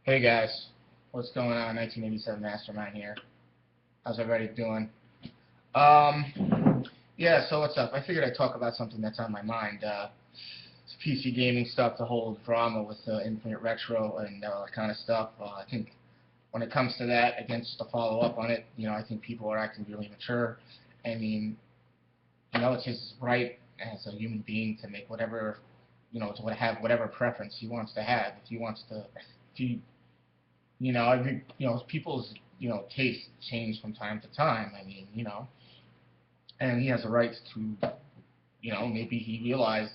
Hey guys, what's going on? 1987 Mastermind here. How's everybody doing? Yeah, so what's up? I figured I'd talk about something that's on my mind. It's PC gaming stuff, the whole drama with Infinite Retro and all that kind of stuff. I think when it comes to that, again, just to follow up on it, I think people are acting really mature. I mean, it's his right as a human being to make whatever, to have whatever preference he wants to have. If he wants to, if he I think, people's, tastes change from time to time. I mean, and he has a right to, maybe he realized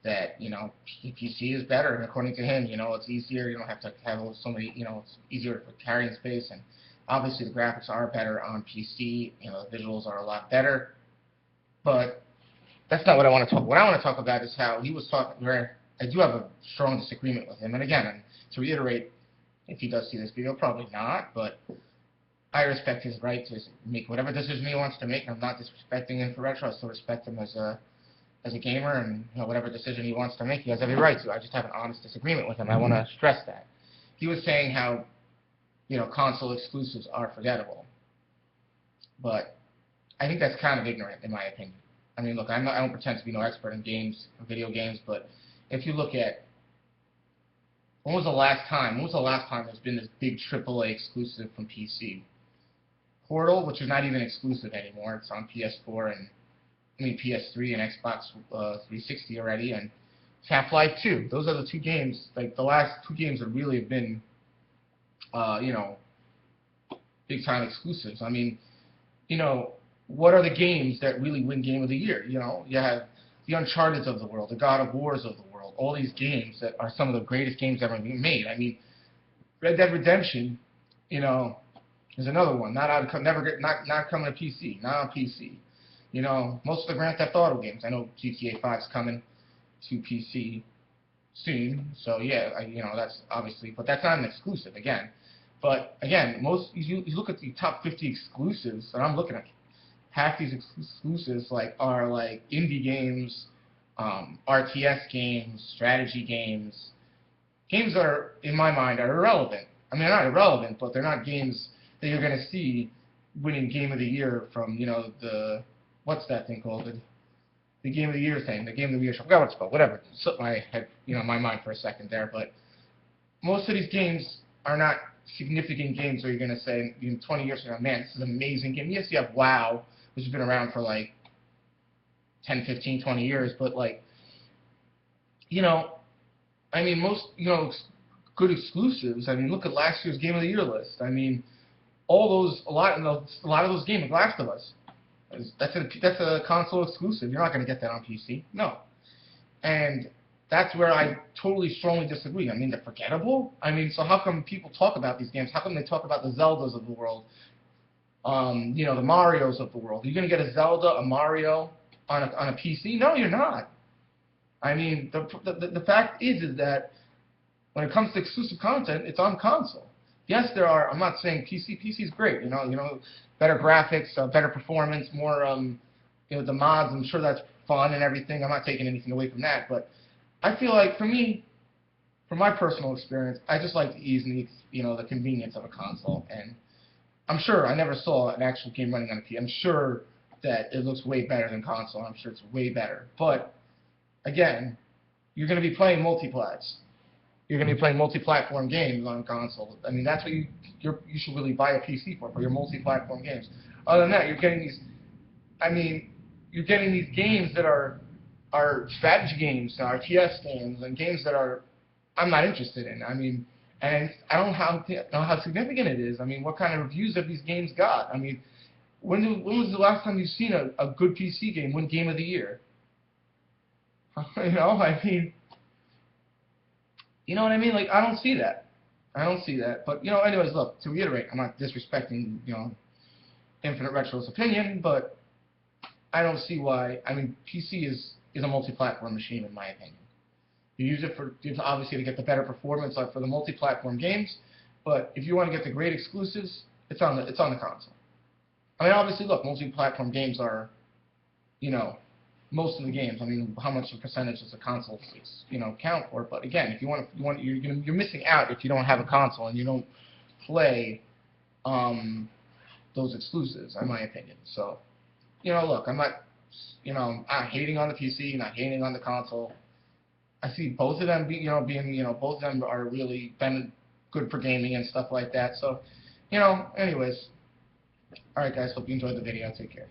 that, PC is better, and according to him, it's easier. You don't have to have so many, it's easier for carrying space, and obviously the graphics are better on PC. The visuals are a lot better, but that's not what I want to talk. What I want to talk about is how he was talking. Where I do have a strong disagreement with him, and again, to reiterate, if he does see this video, probably not, but I respect his right to make whatever decision he wants to make. I'm not disrespecting him for Retro. I still respect him as a gamer, and whatever decision he wants to make, he has every right to. I just have an honest disagreement with him. I want to stress that. He was saying how console exclusives are forgettable, but I think that's kind of ignorant in my opinion. I mean, look, I don't pretend to be no expert in games, video games, but if you look at when was the last time? When was the last time there's been this big AAA exclusive from PC? Portal, which is not even exclusive anymore. It's on PS4 and PS3 and Xbox 360 already, and Half-Life 2. Those are the two games. Like the last two games that really have been, big time exclusives. I mean, what are the games that really win Game of the Year? You have the Uncharted of the world, the God of Wars of the world, all these games that are some of the greatest games ever made. I mean, Red Dead Redemption, is another one. Not coming to PC, not on PC. Most of the Grand Theft Auto games. I know GTA 5 is coming to PC soon, so yeah, that's obviously, but that's not an exclusive again. But again, you look at the top 50 exclusives, and I'm looking at half these exclusives are indie games, RTS games, strategy games, games that are, in my mind, are irrelevant. I mean, they're not irrelevant, but they're not games that you're going to see winning Game of the Year from, what's that thing called? The Game of the Year thing, the Game of the Year show. I forgot what it's called, whatever. It slipped my head, my mind for a second there, but most of these games are not significant games where you're going to say, 20 years from now, man, this is an amazing game. Yes, you have WoW, which has been around for 10, 15, 20 years, but I mean, most, good exclusives. I mean, look at last year's Game of the Year list. I mean, a lot of those games, like Last of Us, that's a console exclusive. You're not going to get that on PC. No. And that's where I totally strongly disagree. I mean, they're forgettable. I mean, so how come people talk about these games? How come they talk about the Zeldas of the world? The Marios of the world. Are you going to get a Zelda, a Mario on a PC? No, you're not. I mean, the fact is that when it comes to exclusive content, it's on console. Yes, there are. I'm not saying PC. PC is great. Better graphics, better performance, more. The mods. I'm sure that's fun and everything. I'm not taking anything away from that, but I feel like for me, from my personal experience, I just like the ease and the convenience of a console. And I'm sure I never saw an actual game running on a PC. I'm sure that it looks way better than console. I'm sure it's way better. But again, you're going to be playing multiplats. You're going to be playing multi-platform games on console. I mean, that's what you should really buy a PC for your multi-platform games. Other than that, you're getting these. I mean, you're getting these games that are strategy games, RTS games, and games that I'm not interested in. I mean, and I don't know how significant it is. I mean, what kind of reviews have these games got? I mean, when was the last time you've seen a good PC game win Game of the Year? I mean. You know what I mean? Like, I don't see that. I don't see that. But, anyways, look, to reiterate, I'm not disrespecting, Infinite Retro's opinion, but I don't see why. I mean, PC is a multi-platform machine, in my opinion. You use it obviously to get the better performance for the multi-platform games, but if you want to get the great exclusives, it's on the console. I mean, obviously, look, multi-platform games are, most of the games. I mean, how much of a percentage does a console, count for? But again, if you're missing out if you don't have a console and you don't play those exclusives, in my opinion. So, look, I'm not, hating on the PC, not hating on the console. I see both of them both of them are really been good for gaming and stuff like that. So, anyways, all right, guys, hope you enjoyed the video. Take care.